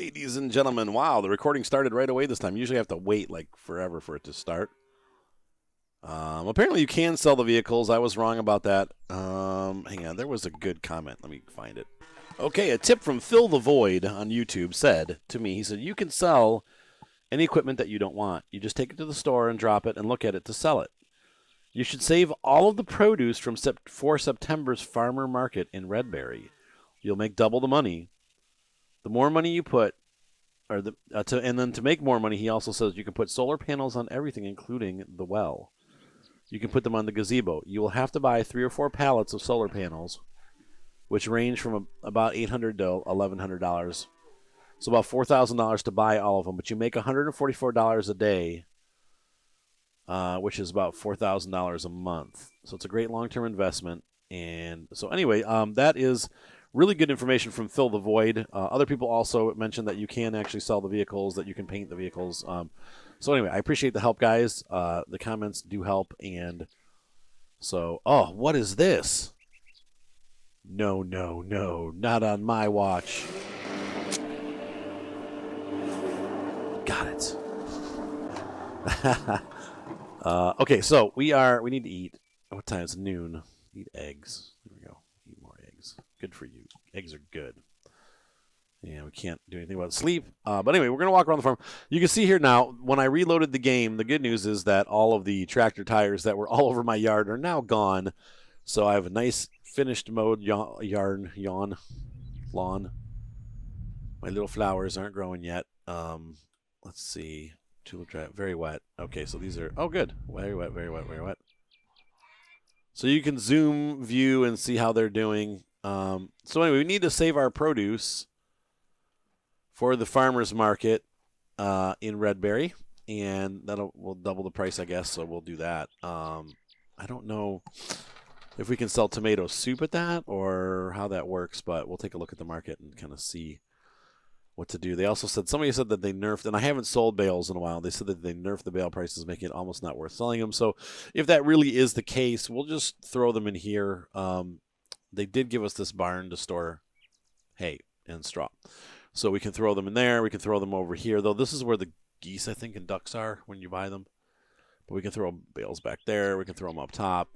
Ladies and gentlemen, wow, the recording started right away this time. Usually I have to wait like forever for it to start. Apparently you can sell the vehicles. I was wrong about that. Hang on, there was a good comment. Let me find it. Okay, a tip from Phil the Void on YouTube said to me, he said, you can sell any equipment that you don't want. You just take it to the store and drop it and look at it to sell it. You should save all of the produce for September's farmer market in Redberry. You'll make double the money. The more money you put, and then to make more money, he also says you can put solar panels on everything, including the well. You can put them on the gazebo. You will have to buy 3 or 4 pallets of solar panels, which range from about $800 to $1,100. So about $4,000 to buy all of them. But you make $144 a day, which is about $4,000 a month. So it's a great long-term investment. And so anyway, that is really good information from Phil the Void. Other people also mentioned that you can actually sell the vehicles, that you can paint the vehicles. So anyway, I appreciate the help, guys. The comments do help. And so, oh, what is this? No, not on my watch. Got it. Okay, so we need to eat. What time is it? Noon? Eat eggs. There we go. Eat more eggs. Good for you. Eggs are good. Yeah, we can't do anything about sleep. But anyway, we're going to walk around the farm. You can see here now, when I reloaded the game, the good news is that all of the tractor tires that were all over my yard are now gone. So I have a nice finished mode lawn. My little flowers aren't growing yet. Let's see. Tulip drive, very wet. Okay, so these are, oh good. Very wet, very wet, very wet. So you can zoom view and see how they're doing. So anyway, we need to save our produce for the farmer's market in Redberry, and we'll double the price, I guess, so we'll do that. I don't know if we can sell tomato soup at that or how that works, but we'll take a look at the market and kind of see what to do. They also said, somebody said that they nerfed, and I haven't sold bales in a while, they said that they nerfed the bale prices, making it almost not worth selling them. So if that really is the case, we'll just throw them in here. They did give us this barn to store hay and straw. So we can throw them in there. We can throw them over here, though this is where the geese, I think, and ducks are when you buy them. But we can throw bales back there. We can throw them up top.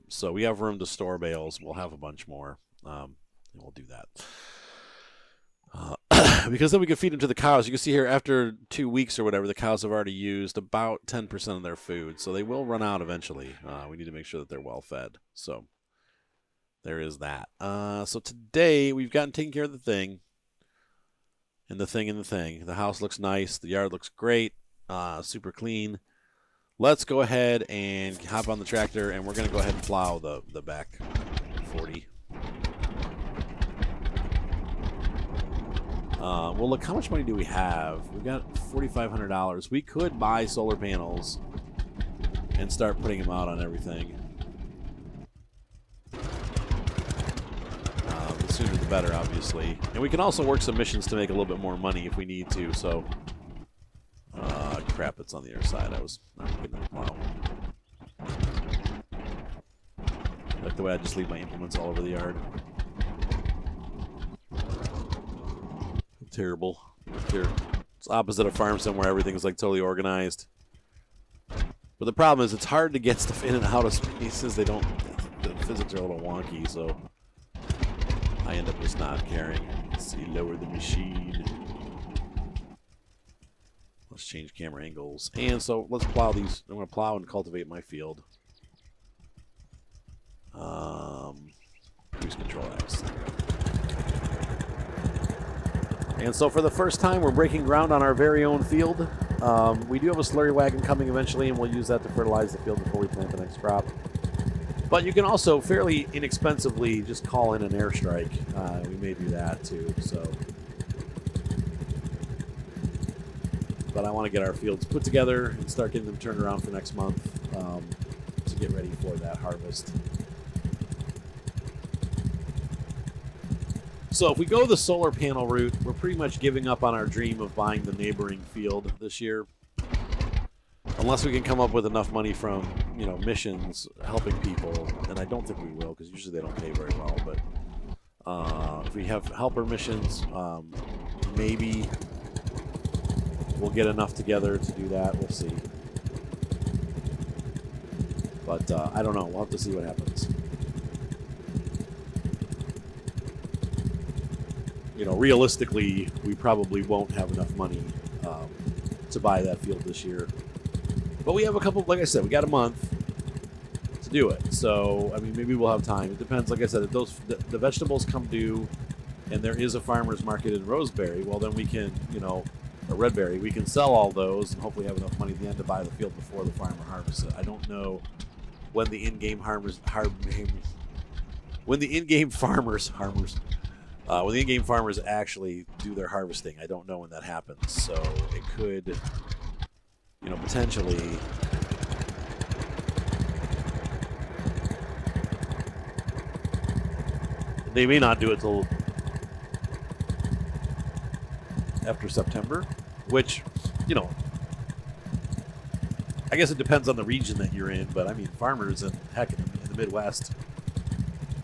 So we have room to store bales. We'll have a bunch more, and we'll do that. Because then we can feed them to the cows. You can see here, after 2 weeks or whatever, the cows have already used about 10% of their food. So they will run out eventually. We need to make sure that they're well fed. So there is that. So today we've gotten taken care of the thing. And the thing and the thing. The house looks nice. The yard looks great. Super clean. Let's go ahead and hop on the tractor, and we're going to go ahead and plow the back 40. Well, look, how much money do we have? We've got $4,500. We could buy solar panels and start putting them out on everything. The sooner the better, obviously. And we can also work some missions to make a little bit more money if we need to. So, crap, it's on the other side. I was not getting the plow. Like the way I just leave my implements all over the yard. Terrible. It's opposite a farm somewhere. Everything's like totally organized. But the problem is it's hard to get stuff in and out of spaces. The physics are a little wonky, so I end up just not caring. Let's see, lower the machine. Let's change camera angles. And so let's plow these. I'm going to plow and cultivate my field. Cruise control X. And so for the first time, we're breaking ground on our very own field. We do have a slurry wagon coming eventually, and we'll use that to fertilize the field before we plant the next crop. But you can also fairly inexpensively just call in an airstrike. We may do that too. So, but I want to get our fields put together and start getting them turned around for next month to get ready for that harvest. So if we go the solar panel route, we're pretty much giving up on our dream of buying the neighboring field this year. Unless we can come up with enough money from, missions helping people, and I don't think we will, because usually they don't pay very well. But if we have helper missions, maybe we'll get enough together to do that. We'll see. But I don't know. We'll have to see what happens. You know, realistically, we probably won't have enough money to buy that field this year. But we have a couple, like I said, we got a month to do it. So, I mean, maybe we'll have time. It depends. Like I said, if the vegetables come due and there is a farmer's market in Roseberry, well, then we can, you know, or Redberry, we can sell all those and hopefully have enough money at the end to buy the field before the farmer harvests it. I don't know when the in-game farmers actually do their harvesting. I don't know when that happens, so it could, you know, potentially they may not do it till after September, which, you know, I guess it depends on the region that you're in, but I mean, farmers and heck in the Midwest,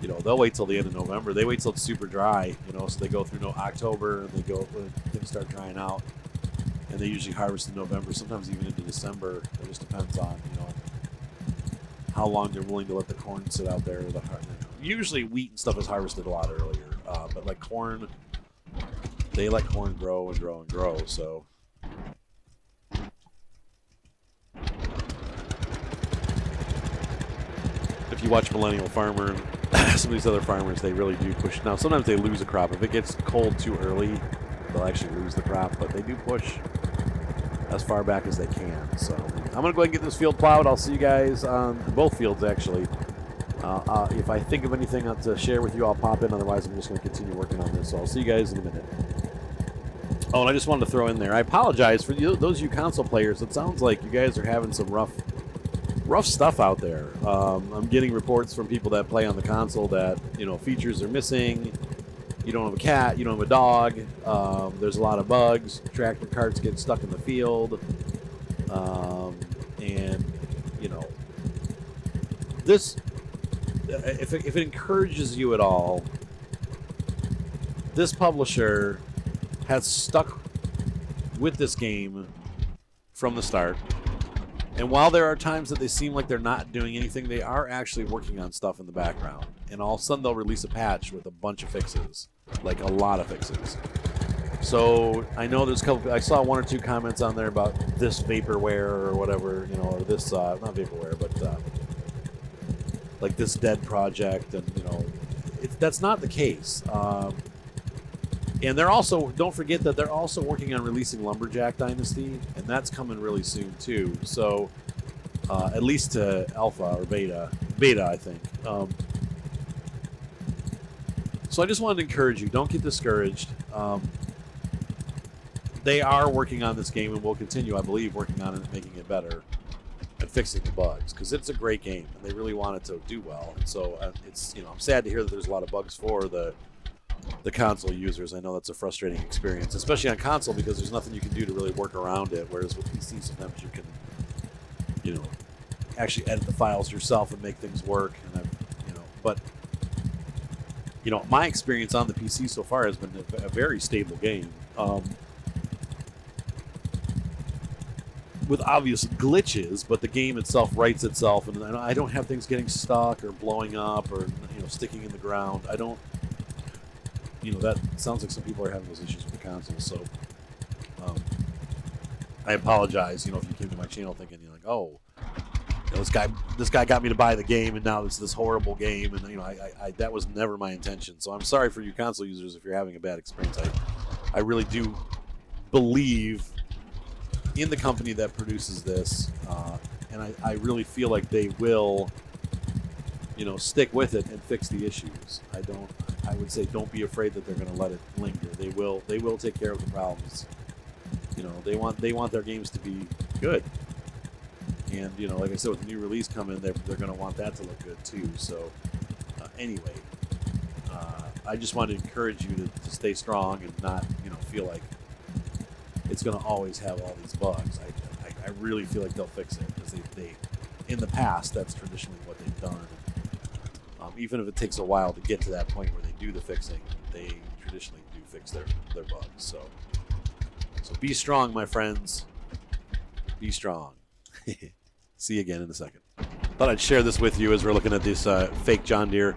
you know, they'll wait till the end of November. They wait till it's super dry, you know, so they go through October and they go when things start drying out, and they usually harvest in November, sometimes even into December. It just depends on, you know, how long they're willing to let the corn sit out there. Usually wheat and stuff is harvested a lot earlier, but like corn, they let corn grow and grow and grow, so. If you watch Millennial Farmer and some of these other farmers, they really do push. Now, sometimes they lose a crop. If it gets cold too early, they'll actually lose the crop, but they do push as far back as they can. So I'm going to go ahead and get this field plowed. I'll see you guys on both fields, actually. If I think of anything to share with you, I'll pop in. Otherwise, I'm just going to continue working on this. So I'll see you guys in a minute. Oh, and I just wanted to throw in there, I apologize for those of you console players. It sounds like you guys are having some rough stuff out there. I'm getting reports from people that play on the console that, you know, features are missing. You don't have a cat, you don't have a dog. There's a lot of bugs. Tractor carts get stuck in the field. And, you know, this, if it encourages you at all, this publisher has stuck with this game from the start. And while there are times that they seem like they're not doing anything, they are actually working on stuff in the background. And all of a sudden they'll release a patch with a bunch of fixes, like a lot of fixes. So I know there's a couple. I saw one or two comments on there about this vaporware or whatever, you know, or this not vaporware, but like this dead project, and you know, that's not the case. And they're also, don't forget that they're also working on releasing Lumberjack Dynasty, and that's coming really soon too. So at least to alpha or beta, I think. So I just wanted to encourage you, don't get discouraged. They are working on this game and will continue, I believe, working on it and making it better and fixing the bugs, because it's a great game and they really want it to do well. And so it's, you know, I'm sad to hear that there's a lot of bugs for the console users. I know that's a frustrating experience, especially on console, because there's nothing you can do to really work around it, whereas with PC sometimes you can, you know, actually edit the files yourself and make things work. And you know, but you know, my experience on the PC so far has been a very stable game, with obvious glitches, but the game itself rights itself, and I don't have things getting stuck or blowing up or, you know, sticking in the ground. I don't. You know, that sounds like some people are having those issues with the console, so I apologize, you know, if you came to my channel thinking, you're like, oh, you know, this guy got me to buy the game, and now it's this horrible game, and, you know, I that was never my intention. So I'm sorry for you console users if you're having a bad experience. I really do believe in the company that produces this, and I really feel like they will, you know, stick with it and fix the issues. I would say don't be afraid that they're going to let it linger. They will take care of the problems. You know, they want their games to be good. And, you know, like I said, with the new release coming, they're going to want that to look good too. So anyway, I just wanted to encourage you to stay strong and not, you know, feel like it's going to always have all these bugs. I really feel like they'll fix it, because they in the past, that's traditionally what they've done. Even if it takes a while to get to that point where they do the fixing, they traditionally do fix their bugs. So be strong, my friends. Be strong. See you again in a second. Thought I'd share this with you as we're looking at this fake John Deere.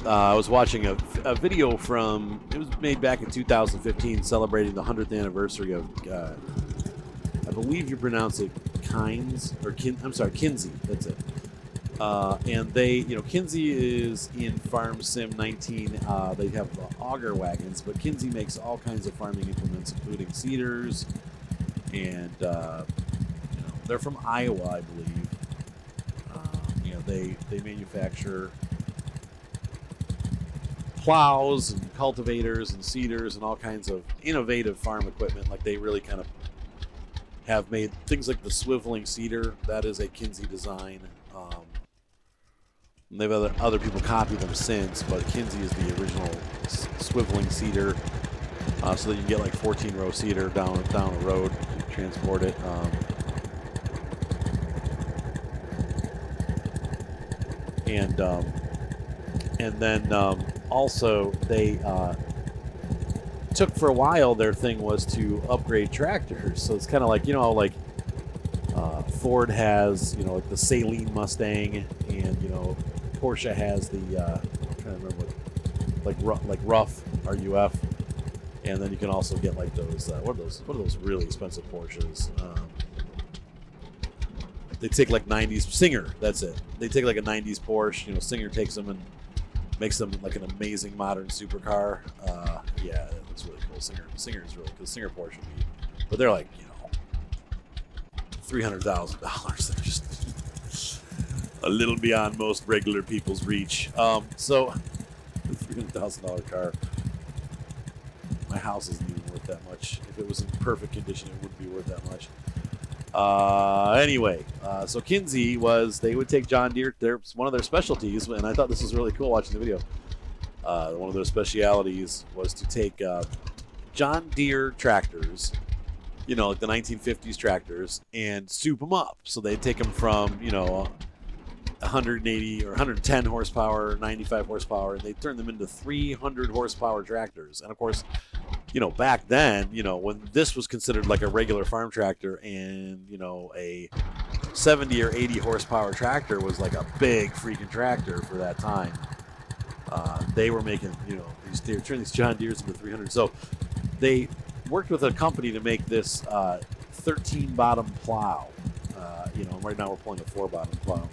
I was watching a video from, it was made back in 2015, celebrating the 100th anniversary of, I believe you pronounce it Kinsey. That's it. And they, Kinsey is in Farm Sim 19. They have auger wagons, but Kinsey makes all kinds of farming implements, including seeders, and they're from Iowa, I believe. They manufacture plows and cultivators and seeders and all kinds of innovative farm equipment. Like, they really kind of have made things like the swiveling seeder. That is a Kinsey design. They've other people copied them since, but Kinsey is the original swiveling seeder, so that you can get like 14-row seeder down a road, transport it. And then also they took, for a while, their thing was to upgrade tractors. So it's kind of like, Ford has, like the Saleen Mustang, and Porsche has the I'm trying to remember what, Rough, RUF, and then you can also get like those what are those really expensive Porsches? They take like 90s Singer. That's it. They take like a 90s Porsche. Singer takes them and makes them like an amazing modern supercar. Yeah, it looks really cool. Singer is really cool. Singer Porsche would be, but they're like $300,000. They're just a little beyond most regular people's reach. So $300,000 car. My house isn't even worth that much. If it was in perfect condition, it wouldn't be worth that much. Anyway, so Kinsey they would take John Deere. There's one of their specialties, and I thought this was really cool watching the video. One of their specialities was to take John Deere tractors, like the 1950s tractors, and soup them up. So they'd take them from, 180 or 110 horsepower, 95 horsepower, and they'd turn them into 300 horsepower tractors. And of course, back then, when this was considered like a regular farm tractor, and, a 70 or 80 horsepower tractor was like a big freaking tractor for that time. They were making, they were turning these John Deeres into 300. So they worked with a company to make this 13 bottom plow. Right now we're pulling a 4 bottom plow.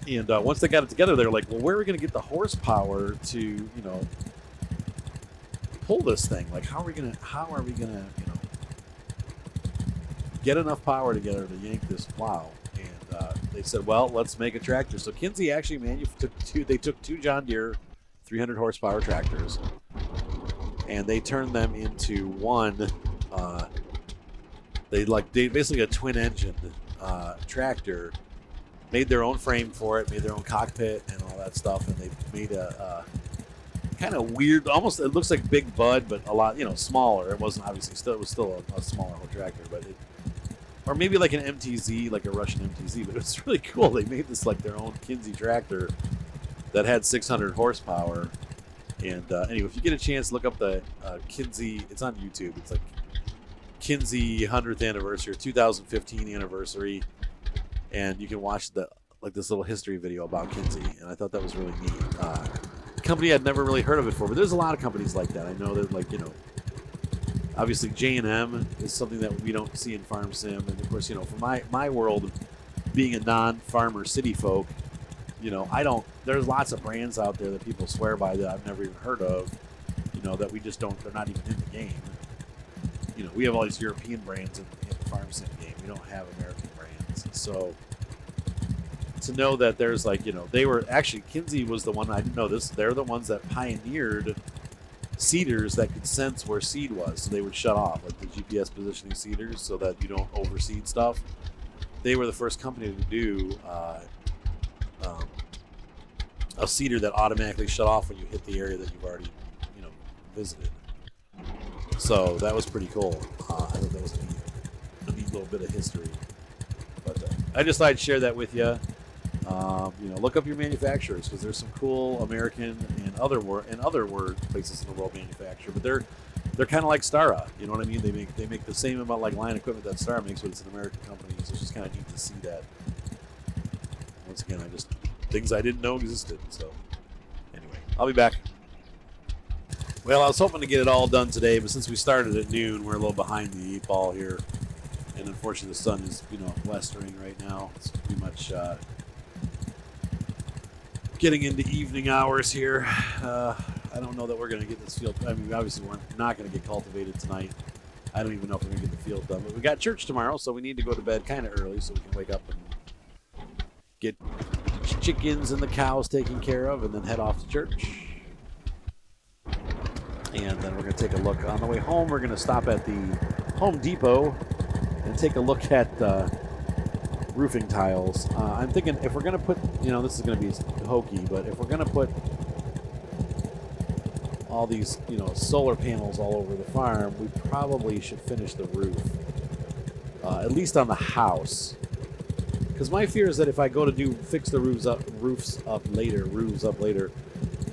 And once they got it together, they were like, well, where are we going to get the horsepower to, pull this thing? Like, how are we going to, get enough power together to yank this plow? And they said, well, let's make a tractor. So Kinsey actually took two John Deere 300 horsepower tractors, and they turned them into one. They basically a twin engine tractor. Made their own frame for it, made their own cockpit and all that stuff, and they made a kind of weird, almost, it looks like Big Bud, but a lot, smaller. It wasn't obviously it was still a smaller tractor, but or maybe like an MTZ, like a Russian MTZ, but it was really cool. They made this like their own Kinsey tractor that had 600 horsepower. And anyway, if you get a chance, look up the Kinsey. It's on YouTube. It's like Kinsey 100th anniversary, or 2015 anniversary. And you can watch this little history video about Kinsey, and I thought that was really neat. Company I'd never really heard of before, but there's a lot of companies like that. I know that, obviously J&M is something that we don't see in Farm Sim, and of course, for my world, being a non-farmer city folk, there's lots of brands out there that people swear by that I've never even heard of, that we just don't, they're not even in the game. We have all these European brands in the Farm Sim game. We don't have American brands. So to know that there's they were actually, Kinsey was the one, I didn't know this, they're the ones that pioneered seeders that could sense where seed was, so they would shut off, like the GPS positioning seeders, so that you don't overseed stuff. They were the first company to do a seeder that automatically shut off when you hit the area that you've already visited. So that was pretty cool. I thought that was a neat little bit of history. But I just thought I'd share that with you. You know, look up your manufacturers because there's some cool American and other places in the world manufacture, but they're kind of like Stara. You know what I mean? They make the same amount like line equipment that Stara makes, but it's an American company. So it's just kind of neat to see that. Once again, things I didn't know existed. So anyway, I'll be back. Well, I was hoping to get it all done today, but since we started at noon, we're a little behind the 8 ball here, and unfortunately, the sun is westering right now. It's pretty much getting into evening hours here. I don't know that we're going to get this field. I mean, obviously, we're not going to get cultivated tonight. I don't even know if we're going to get the field done. But we got church tomorrow, so we need to go to bed kind of early so we can wake up and get chickens and the cows taken care of and then head off to church. And then we're going to take a look. On the way home, we're going to stop at the Home Depot and take a look at roofing tiles. I'm thinking if we're going to put, this is going to be hokey, but if we're going to put all these, solar panels all over the farm, we probably should finish the roof, at least on the house. Because my fear is that if I go to fix the roofs up later,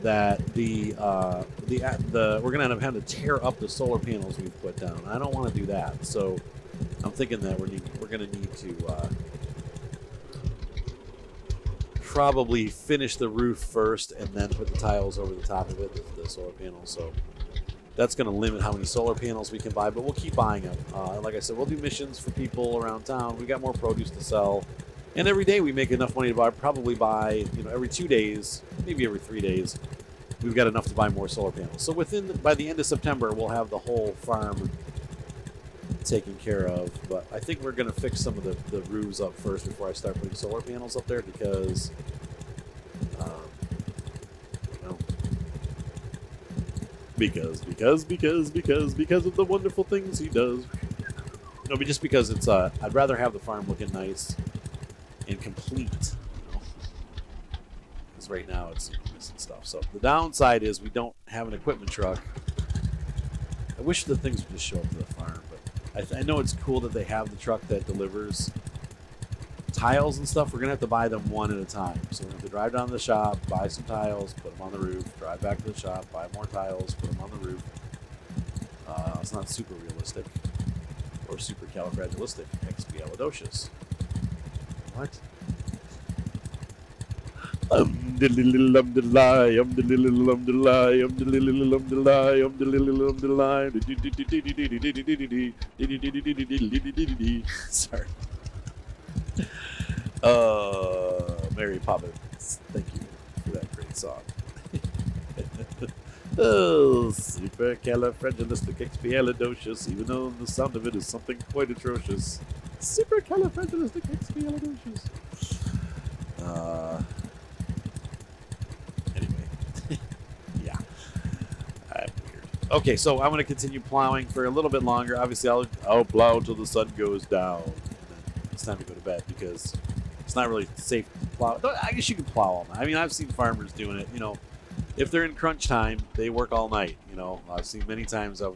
that we're going to end up having to tear up the solar panels we've put down. I don't want to do that. So I'm thinking that we're going to need to probably finish the roof first and then put the tiles over the top of it, the solar panels. So that's going to limit how many solar panels we can buy, but we'll keep buying them. Like I said, we'll do missions for people around town. We got more produce to sell. And every day we make enough money to probably buy, every 2 days, maybe every 3 days, we've got enough to buy more solar panels. So by the end of September, we'll have the whole farm taken care of. But I think we're going to fix some of the roofs up first before I start putting solar panels up there because, because of the wonderful things he does. No, but just because it's I'd rather have the farm looking nice and complete, because right now it's missing stuff. So the downside is we don't have an equipment truck. I wish the things would just show up to the farm, but I know it's cool that they have the truck that delivers tiles and stuff. We're gonna have to buy them one at a time. So we're gonna have to drive down to the shop, buy some tiles, put them on the roof, drive back to the shop, buy more tiles, put them on the roof. It's not super realistic or super califragilistic. Expialidocious. What? The little lie, the little lie, the little lie, the little lie. Sorry. Mary Poppins, thank you for that great song. Oh, supercalifragilisticexpialidocious, even though the sound of it is something quite atrocious. Supercalifragilisticexpialidocious. Anyway, yeah, I'm weird. Okay, so I'm going to continue plowing for a little bit longer. Obviously, I'll plow until the sun goes down, and then it's time to go to bed because it's not really safe to plow. I guess you can plow all night. I mean, I've seen farmers doing it. If they're in crunch time, they work all night. I've seen many times. I've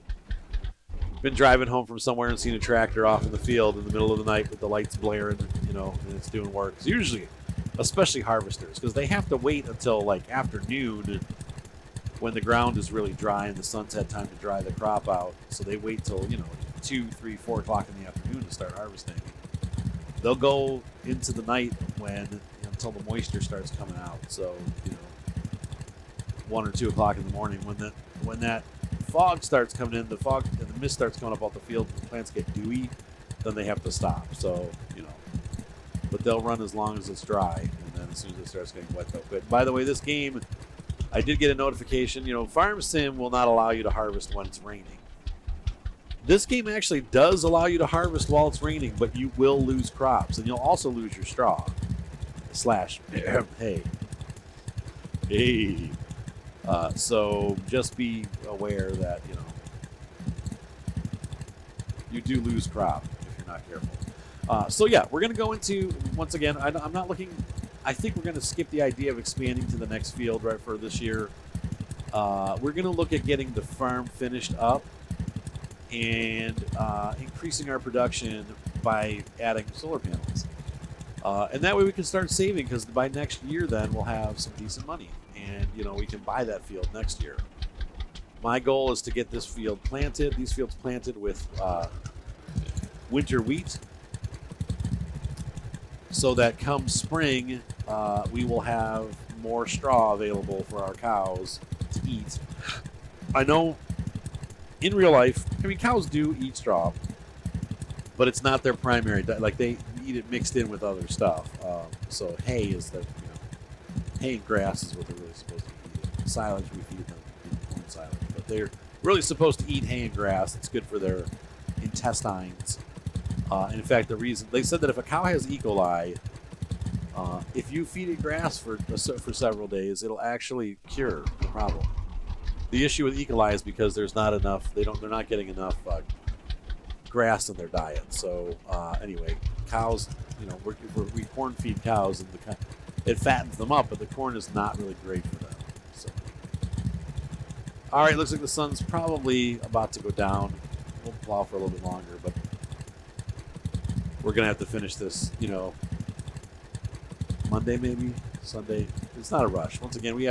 been driving home from somewhere and seen a tractor off in the field in the middle of the night with the lights blaring, and it's doing work. It's usually, especially harvesters, because they have to wait until like afternoon when the ground is really dry and the sun's had time to dry the crop out. So they wait till 2, 3, 4 o'clock in the afternoon to start harvesting. They'll go into the night until the moisture starts coming out. So 1 or 2 o'clock in the morning when that fog starts coming in, the fog and the mist starts coming up off the field, and the plants get dewy, then they have to stop. So but they'll run as long as it's dry, and then as soon as it starts getting wet, they'll quit. By the way, this game, I did get a notification. Farm Sim will not allow you to harvest when it's raining. This game actually does allow you to harvest while it's raining, but you will lose crops, and you'll also lose your straw / hay. Hey. So just be aware that, you do lose crop if you're not careful. So yeah, we're going to go into, once again, I'm not looking, I think we're going to skip the idea of expanding to the next field right for this year. We're going to look at getting the farm finished up and increasing our production by adding solar panels. And that way we can start saving, because by next year then we'll have some decent money, and we can buy that field next year. My goal is to get this field planted, these fields planted with winter wheat, so that come spring we will have more straw available for our cows to eat. I know in real life, cows do eat straw, but it's not their primary diet. Like, they eat it mixed in with other stuff. So hay is hay and grass is what they're really supposed to be eating. Silage, we feed them corn silage, but they're really supposed to eat hay and grass. It's good for their intestines. And in fact, the reason they said that if a cow has E. coli, if you feed it grass for several days, it'll actually cure the problem. The issue with E. coli is because there's not enough. They're not getting enough grass in their diet. So anyway, cows, we corn feed cows, and it fattens them up, but the corn is not really great for them. So, all right, looks like the sun's probably about to go down. We'll plow for a little bit longer, but we're gonna have to finish this, Monday, maybe Sunday. It's not a rush. Once again, we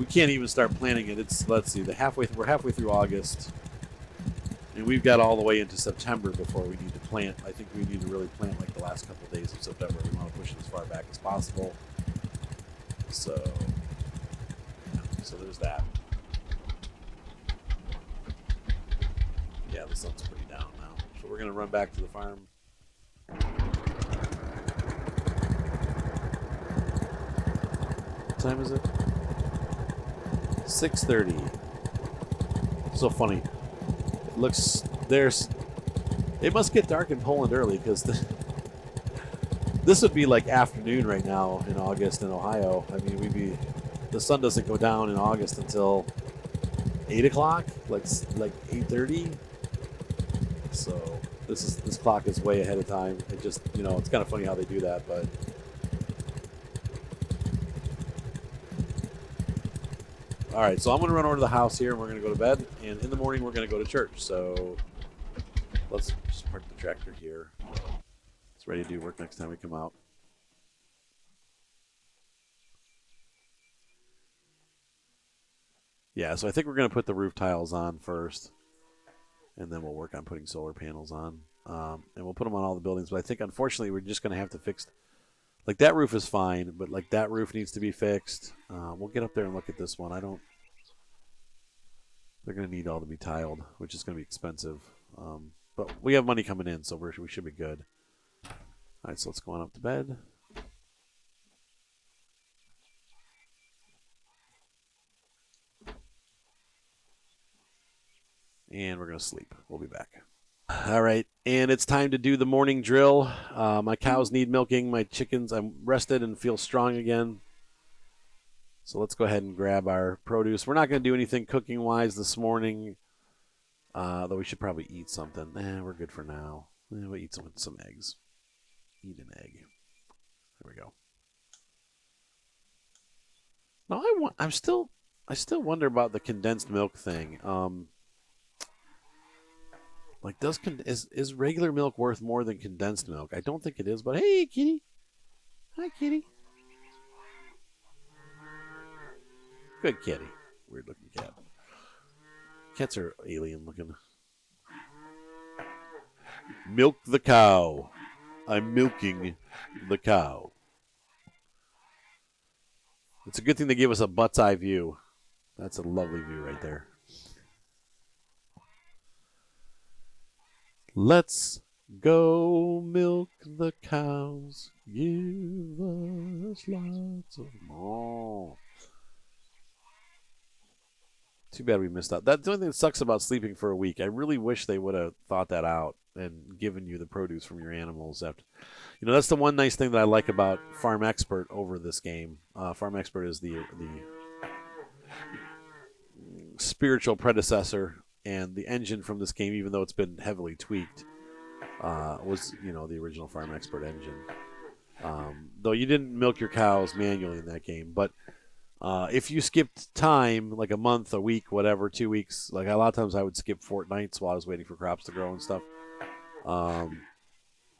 can't even start planning it. Let's see, we're halfway through August, and we've got all the way into September before we need to plant. I think we need to really plant like the last couple of days of September. We want to push it as far back as possible. So, yeah, so there's that. Yeah, the sun's pretty down now, so we're gonna run back to the farm. What time is it? 6:30. So funny. It looks it must get dark in Poland early, because this would be like afternoon right now in August in Ohio. I mean, the sun doesn't go down in August until 8 o'clock, like 8:30. So this clock is way ahead of time. It just, it's kind of funny how they do that, but. All right, so I'm going to run over to the house here, and we're going to go to bed. And in the morning, we're going to go to church. So let's just park the tractor here. It's ready to do work next time we come out. Yeah, so I think we're going to put the roof tiles on first, and then we'll work on putting solar panels on. And we'll put them on all the buildings. But I think, unfortunately, we're just going to have to fix. Like, that roof is fine, but like that roof needs to be fixed. We'll get up there and look at this one. They're going to need all to be tiled, which is going to be expensive. But we have money coming in, so we should be good. All right, so let's go on up to bed. And we're going to sleep. We'll be back. All right, and it's time to do the morning drill. My cows need milking. My chickens, I'm rested and feel strong again. So let's go ahead and grab our produce. We're not going to do anything cooking-wise this morning, though we should probably eat something. We're good for now. We'll eat some eggs. Eat an egg. There we go. No, I still wonder about the condensed milk thing. Like, is regular milk worth more than condensed milk? I don't think it is, but hey, kitty. Hi, kitty. Good kitty. Weird looking cat. Cats are alien looking. Milk the cow. I'm milking the cow. It's a good thing they gave us a butt's eye view. That's a lovely view right there. Let's go milk the cows. Give us lots of more. Too bad we missed out. That's the only thing that sucks about sleeping for a week. I really wish they would have thought that out and given you the produce from your animals. That's the one nice thing that I like about Farm Expert over this game. Farm Expert is the spiritual predecessor, and the engine from this game, even though it's been heavily tweaked, was the original Farm Expert engine. Though you didn't milk your cows manually in that game, but if you skipped time, like a month, a week, whatever, 2 weeks, like a lot of times I would skip fortnights while I was waiting for crops to grow and stuff.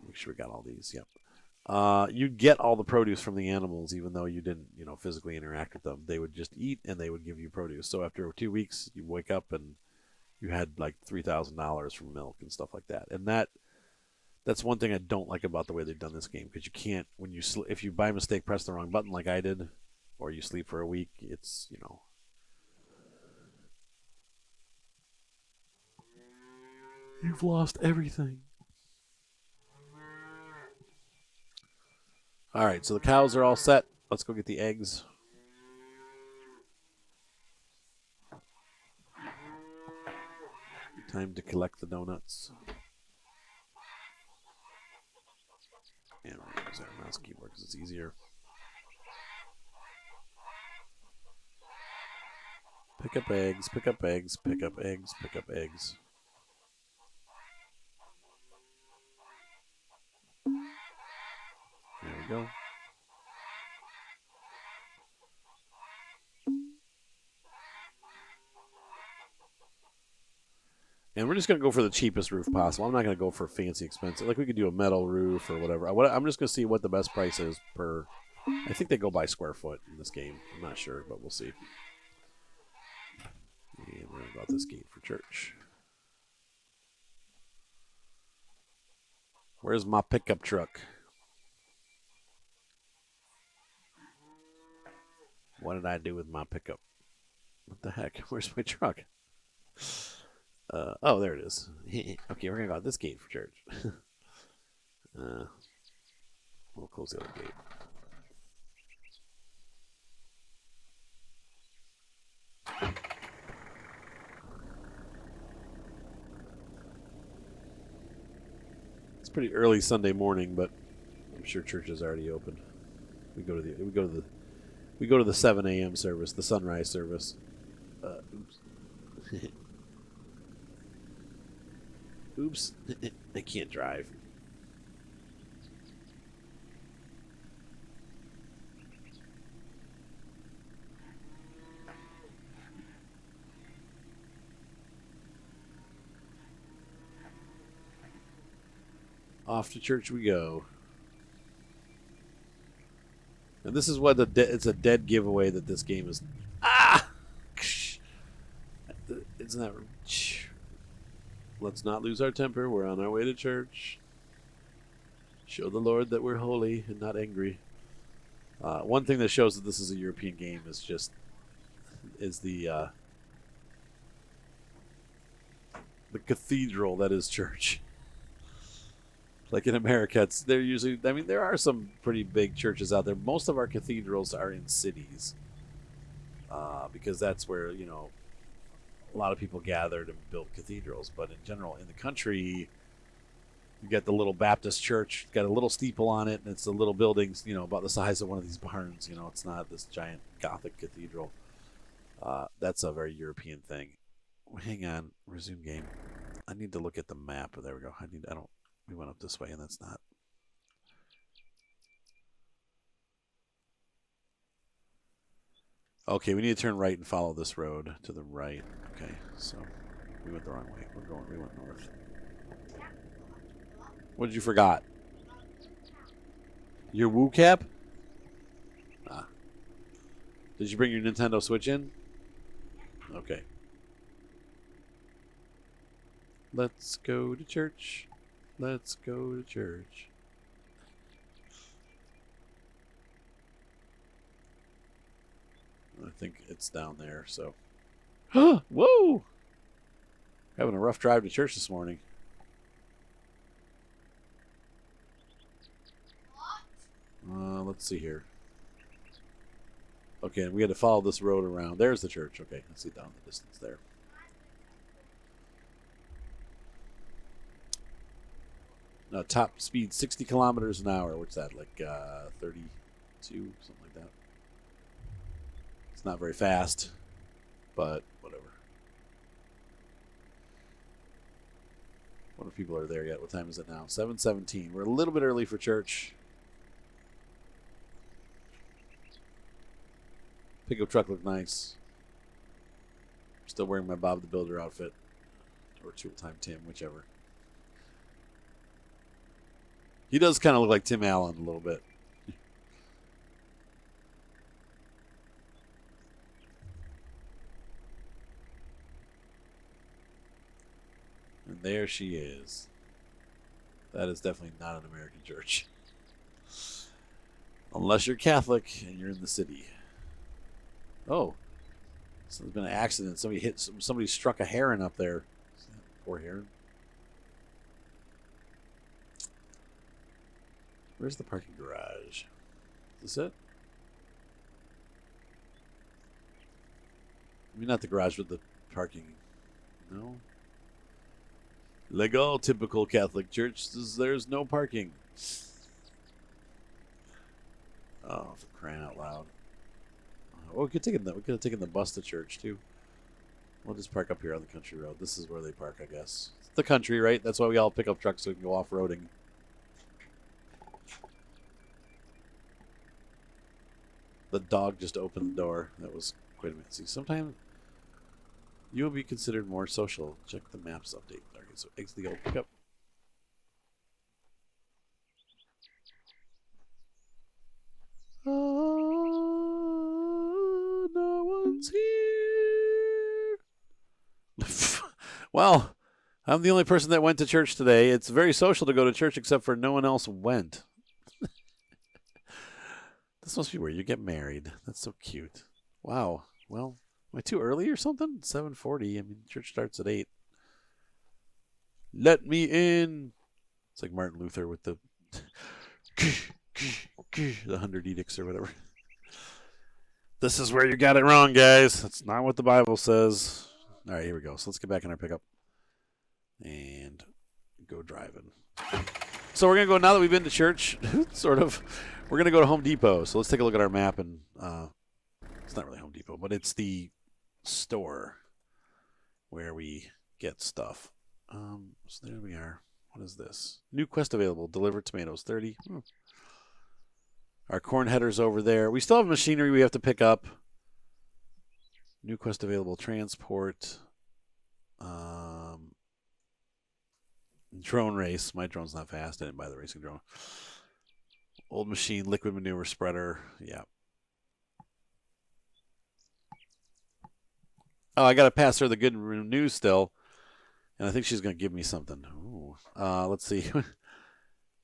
Make sure we got all these. Yep. you'd get all the produce from the animals, even though you didn't, physically interact with them. They would just eat and they would give you produce. So after 2 weeks, you wake up and you had like $3,000 from milk and stuff like that. And that's one thing I don't like about the way they've done this game, because you can't, when you if you by mistake press the wrong button like I did, or you sleep for a week, it's you've lost everything. All right, so the cows are all set. Let's go get the eggs. Time to collect the donuts. And we're going to use our mouse keyboard because it's easier. Pick up eggs, pick up eggs, pick up eggs, pick up eggs. There we go. And we're just going to go for the cheapest roof possible. I'm not going to go for fancy expensive. Like, we could do a metal roof or whatever. I'm just going to see what the best price is per... I think they go by square foot in this game. I'm not sure, but we'll see. And we're going to go out this gate for church. Where's my pickup truck? What did I do with my pickup? What the heck? Where's my truck? Oh, there it is. Okay, we're going to go out this gate for church. We'll close the other gate. It's pretty early Sunday morning, but I'm sure church is already open. We go to the 7 a.m. service, the sunrise service. Oops. Oops. I can't drive. Off to church we go. And this is what it's a dead giveaway that this game is. Isn't that? Let's not lose our temper. We're on our way to church. Show the Lord that we're holy and not angry. One thing that shows that this is a European game is the cathedral that is church. Like in America, they're usually. I mean, there are some pretty big churches out there. Most of our cathedrals are in cities, because that's where a lot of people gather to build cathedrals. But in general, in the country, you got the little Baptist church. It's got a little steeple on it, and it's a little building, about the size of one of these barns. It's not this giant Gothic cathedral. That's a very European thing. Hang on, resume game. I need to look at the map. There we go. We went up this way, and that's not. Okay, we need to turn right and follow this road to the right. Okay, so we went the wrong way. We went north. What did you forgot? Your Woo cap? Did you bring your Nintendo Switch in? Okay. Let's go to church. Let's go to church. I think it's down there, so. Whoa! Having a rough drive to church this morning. Let's see here. Okay, we had to follow this road around. There's the church. Okay, I see down the distance there. Now, top speed 60 kilometers an hour. What's that, like 32, something like that? It's not very fast, but whatever. What if people are there yet? What time is it now? 7:17. We're a little bit early for church. Pickup truck looked nice. Still wearing my Bob the Builder outfit. Or Tool Time Tim, whichever. He does kind of look like Tim Allen a little bit. And there she is. That is definitely not an American church. Unless you're Catholic and you're in the city. Oh, so there's been an accident. Somebody struck a heron up there. Poor heron. Where's the parking garage? Is this it? I mean, not the garage, but the parking. No. Like all typical Catholic churches, there's no parking. Oh, for crying out loud! Oh, we could have taken the bus to church too. We'll just park up here on the country road. This is where they park, I guess. It's the country, right? That's why we all pick up trucks so we can go off roading. The dog just opened the door. That was quite a minute. See, sometimes you will be considered more social. Check the maps update. Okay, so exit the old pickup. Oh, no one's here. Well, I'm the only person that went to church today. It's very social to go to church, except for no one else went. This must be where you get married. That's so cute. Wow. Well, am I too early or something? 7:40. I mean, church starts at 8. Let me in. It's like Martin Luther with the 100 edicts or whatever. This is where you got it wrong, guys. That's not what the Bible says. All right, here we go. So let's get back in our pickup and go driving. So we're going to go, now that we've been to church, sort of, we're going to go to Home Depot. So let's take a look at our map. And it's not really Home Depot, but it's the store where we get stuff. So there we are. What is this? New quest available. Deliver tomatoes. 30. Our corn header's over there. We still have machinery we have to pick up. New quest available. Transport. Drone race. My drone's not fast. I didn't buy the racing drone. Old machine. Liquid manure spreader. Yeah. Oh, I got to pass her the good news still. And I think she's going to give me something. Ooh. Let's see.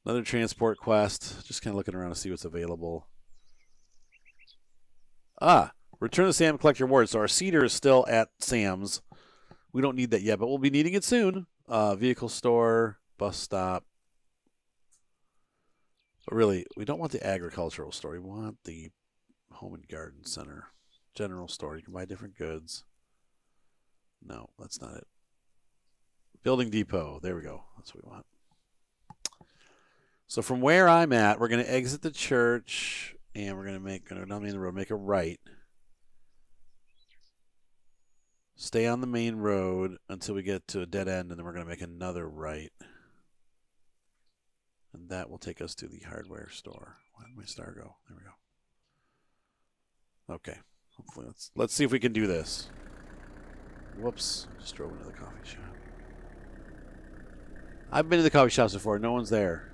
Another transport quest. Just kind of looking around to see what's available. Return to Sam, collect your rewards. So our cedar is still at Sam's. We don't need that yet, but we'll be needing it soon. Vehicle store, bus stop. But really, we don't want the agricultural store. We want the home and garden center. General store. You can buy different goods. No, that's not it. Building depot. There we go. That's what we want. So from where I'm at, we're going to exit the church, and we're going to go down the road, make a right. Stay on the main road until we get to a dead end, and then we're going to make another right. And that will take us to the hardware store. Where did my star go? There we go. Okay. Hopefully, let's see if we can do this. Whoops. Just drove into the coffee shop. I've been to the coffee shops before. No one's there.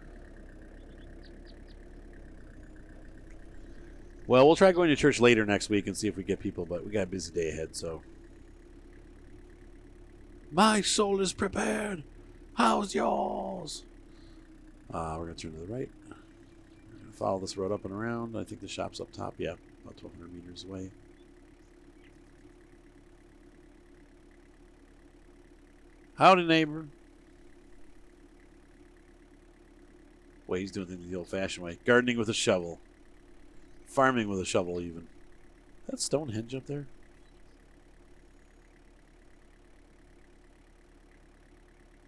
Well, we'll try going to church later next week and see if we get people, but we got a busy day ahead, so. My soul is prepared. How's yours? We're going to turn to the right. We're going to follow this road up and around. I think the shop's up top. Yeah, about 1,200 meters away. Howdy, neighbor. Wait, he's doing things the old-fashioned way. Gardening with a shovel. Farming with a shovel, even. That Stonehenge up there?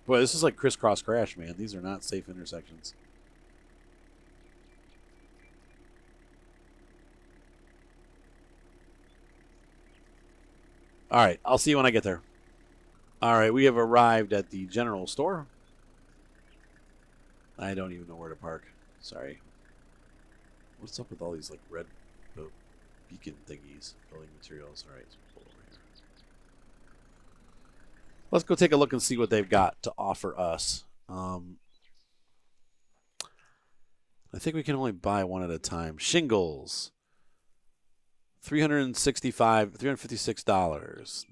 Boy, this is like crisscross crash, man. These are not safe intersections. All right, I'll see you when I get there. All right, we have arrived at the general store. I don't even know where to park. Sorry. What's up with all these like red beacon thingies? Building materials. All right, so pull over here. Let's go take a look and see what they've got to offer us. I think we can only buy one at a time. Shingles. $356.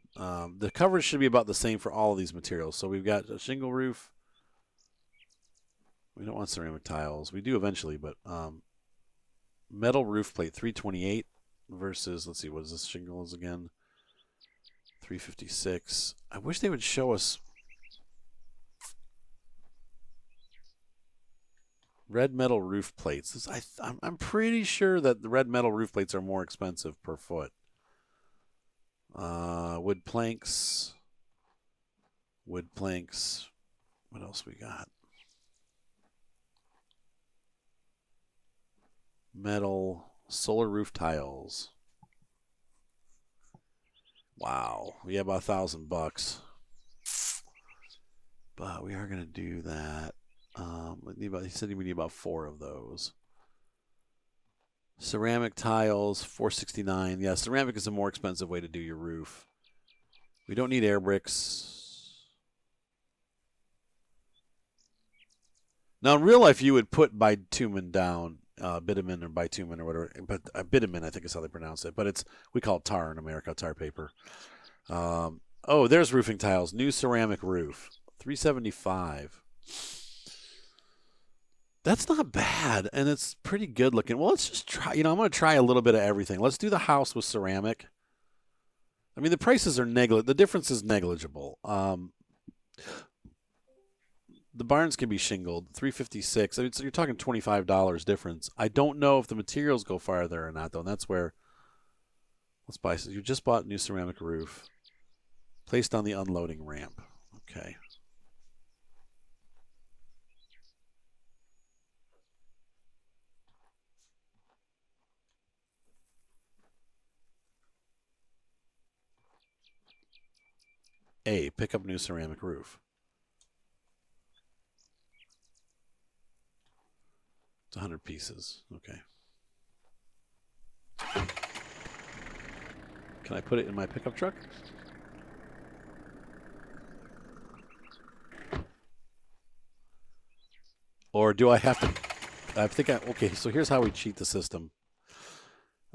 The coverage should be about the same for all of these materials. So we've got a shingle roof. We don't want ceramic tiles. We do eventually, but metal roof plate, $328 versus, let's see, what is this shingles again? $356. I wish they would show us red metal roof plates. I'm pretty sure that the red metal roof plates are more expensive per foot. Wood planks. Wood planks. What else we got? Metal solar roof tiles. Wow. Yeah, about $1,000. But we are going to do that. He said we need about 4 of those. Ceramic tiles, $469. Yeah, ceramic is a more expensive way to do your roof. We don't need air bricks. Now, in real life, you would put bitumen down, bitumen or bitumen or whatever. But bitumen, I think is how they pronounce it. But we call it tar in America, tar paper. Oh, there's roofing tiles. New ceramic roof, $375. That's not bad, and it's pretty good looking. Well, let's just try. I'm going to try a little bit of everything. Let's do the house with ceramic. I mean, the prices are the difference is negligible. The barns can be shingled, $356. I mean, so you're talking $25 difference. I don't know if the materials go farther or not, though. And that's where. Let's buy. So you just bought new ceramic roof, placed on the unloading ramp. Okay. A, pick up new ceramic roof. It's 100 pieces. Okay. Can I put it in my pickup truck? Or do I have to? Okay, so here's how we cheat the system.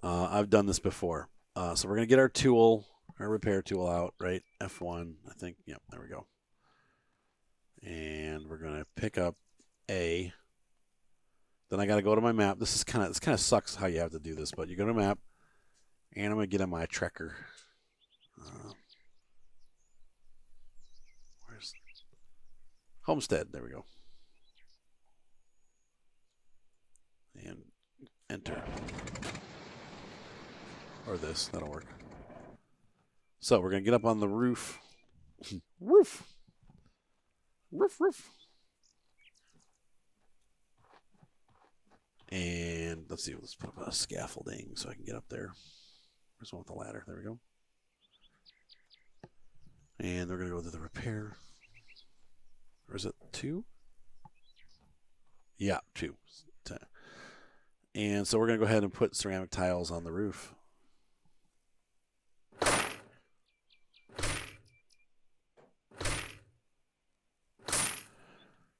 I've done this before. So we're going to get our tool, our repair tool out, right? F1, I think. Yep, there we go. And we're going to pick up A. Then I got to go to my map. This kind of sucks how you have to do this, but you go to map, and I'm going to get on my tracker. Where's Homestead? There we go. And enter. Or this, that'll work. So we're going to get up on the roof. Roof. And let's see, let's put up a scaffolding so I can get up there. Where's one with the ladder? There we go. And we're going to go to the repair. Or is it 2? Yeah, 2. And so we're going to go ahead and put ceramic tiles on the roof.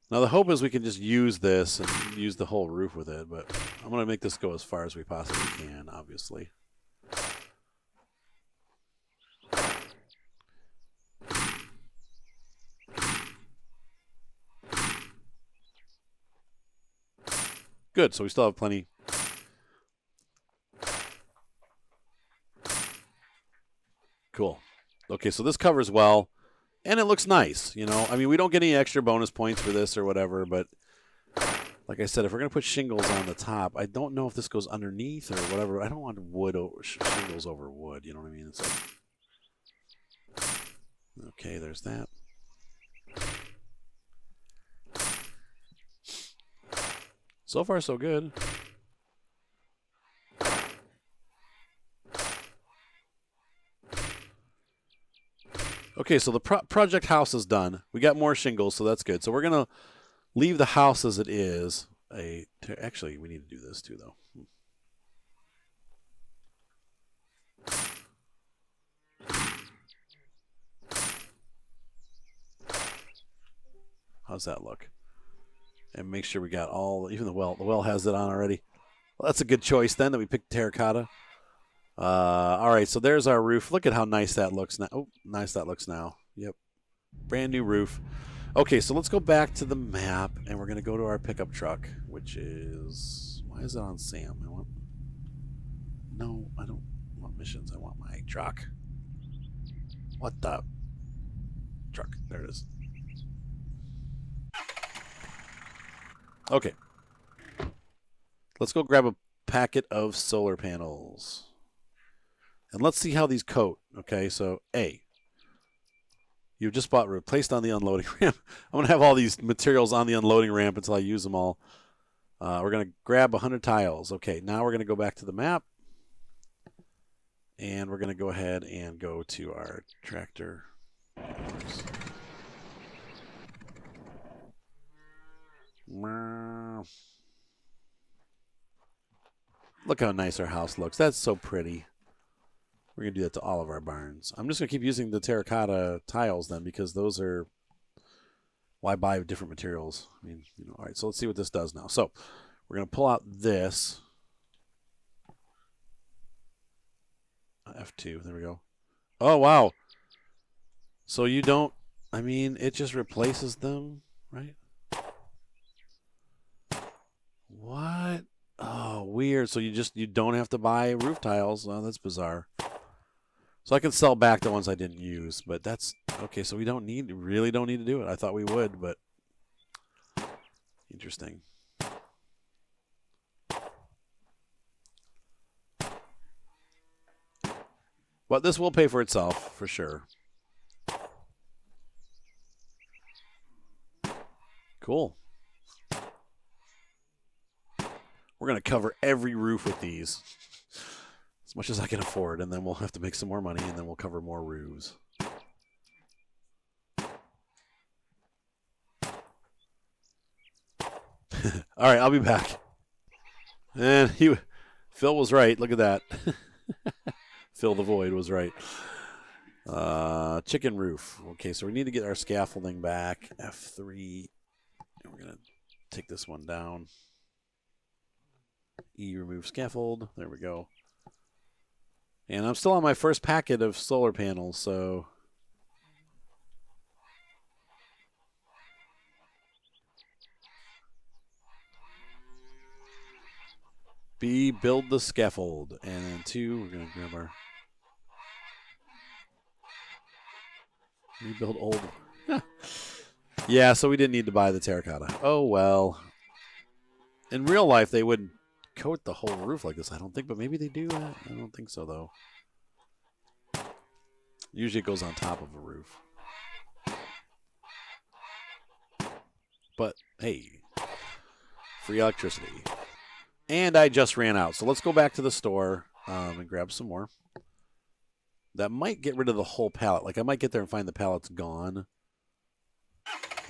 Now the hope is we can just use this and use the whole roof with it, but I'm going to make this go as far as we possibly can, obviously. Good, so we still have plenty. Cool. Okay, so this covers well, and it looks nice, I mean, we don't get any extra bonus points for this or whatever, but like I said, if we're going to put shingles on the top, I don't know if this goes underneath or whatever. I don't want wood over shingles over wood, you know what I mean? It's like, okay, there's that. So far, so good. Okay, so the project house is done. We got more shingles, so that's good. So we're going to leave the house as it is. Actually, we need to do this too, though. How's that look? And make sure we got all, even the well. The well has it on already. Well, that's a good choice then that we picked terracotta. All right, so there's our roof. Look at how nice that looks now. Oh, nice that looks now. Yep. Brand new roof. Okay, so let's go back to the map, and we're going to go to our pickup truck, which is... Why is it on Sam? No, I don't want missions. I want my truck. What the... Truck. There it is. Okay. Let's go grab a packet of solar panels. And let's see how these coat. Okay, so A. You've just bought replaced on the unloading ramp. I'm going to have all these materials on the unloading ramp until I use them all. We're going to grab 100 tiles. Okay, now we're going to go back to the map. And we're going to go ahead and go to our tractor. Look how nice our house looks. That's so pretty. We're going to do that to all of our barns. I'm just going to keep using the terracotta tiles then because those are... Why buy different materials? I mean, you know, all right, so let's see what this does now. So we're going to pull out this. F2. There we go. Oh, wow. So you don't... I mean, it just replaces them, right? What? Oh, weird. So you don't have to buy roof tiles. Oh, that's bizarre. So I can sell back the ones I didn't use, but that's okay. So we really don't need to do it. I thought we would, but interesting. But this will pay for itself for sure. Cool. We're going to cover every roof with these as much as I can afford, and then we'll have to make some more money, and then we'll cover more roofs. All right, I'll be back. And Phil was right. Look at that. Phil the Void was right. Chicken roof. Okay, so we need to get our scaffolding back. F3. And we're going to take this one down. E, remove scaffold. There we go. And I'm still on my first packet of solar panels, so... B, build the scaffold. And then 2, we're going to grab our... Rebuild old... Yeah, so we didn't need to buy the terracotta. Oh, well. In real life, they wouldn't coat the whole roof like this, I don't think, but maybe they do. I don't think so, though. Usually it goes on top of a roof. But, hey, free electricity. And I just ran out, so let's go back to the store and grab some more. That might get rid of the whole pallet. Like, I might get there and find the pallet's gone,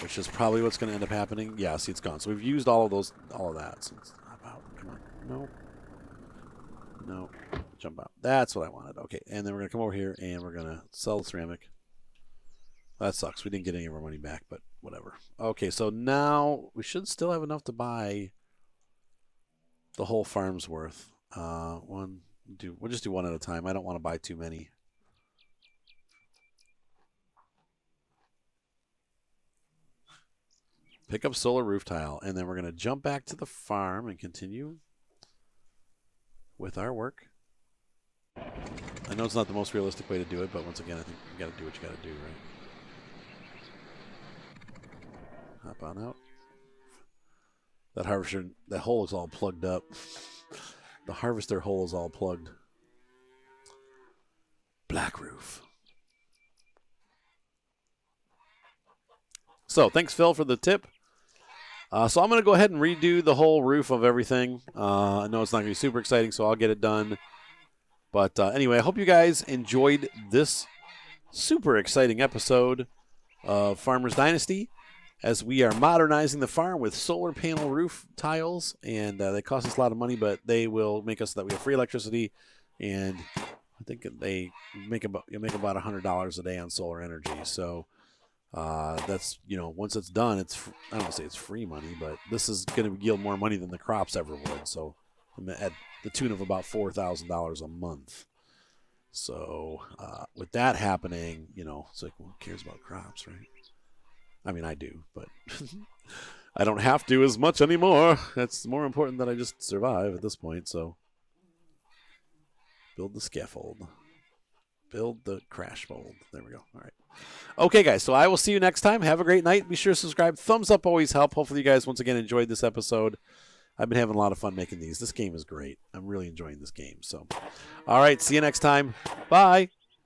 which is probably what's going to end up happening. Yeah, see, it's gone. So we've used all of that. So it's about, come on. No. No. Jump out. That's what I wanted. Okay, and then we're going to come over here and we're going to sell the ceramic. That sucks. We didn't get any of our money back, but whatever. Okay, so now we should still have enough to buy the whole farm's worth. We'll just do one at a time. I don't want to buy too many. Pick up solar roof tile, and then we're going to jump back to the farm and continue with our work. I know it's not the most realistic way to do it, but once again, I think you got to do what you got to do, right? Hop on out. That harvester, that hole is all plugged up. The harvester hole is all plugged. Black roof. So thanks, Phil, for the tip. So I'm going to go ahead and redo the whole roof of everything. I know it's not going to be super exciting, so I'll get it done. But anyway, I hope you guys enjoyed this super exciting episode of Farmers Dynasty, as we are modernizing the farm with solar panel roof tiles. And they cost us a lot of money, but they will make us so that we have free electricity. And I think you make about $100 a day on solar energy. So That's, once it's done, I don't want to say it's free money, but this is going to yield more money than the crops ever would. So I'm at the tune of about $4,000 a month. So with that happening, it's like, who cares about crops, right? I mean, I do, but I don't have to as much anymore. It's more important that I just survive at this point. So build the scaffold. Build the crash mold. There we go. All right. Okay, guys. So I will see you next time. Have a great night. Be sure to subscribe. Thumbs up always help. Hopefully you guys once again enjoyed this episode. I've been having a lot of fun making these. This game is great. I'm really enjoying this game. So, all right. See you next time. Bye.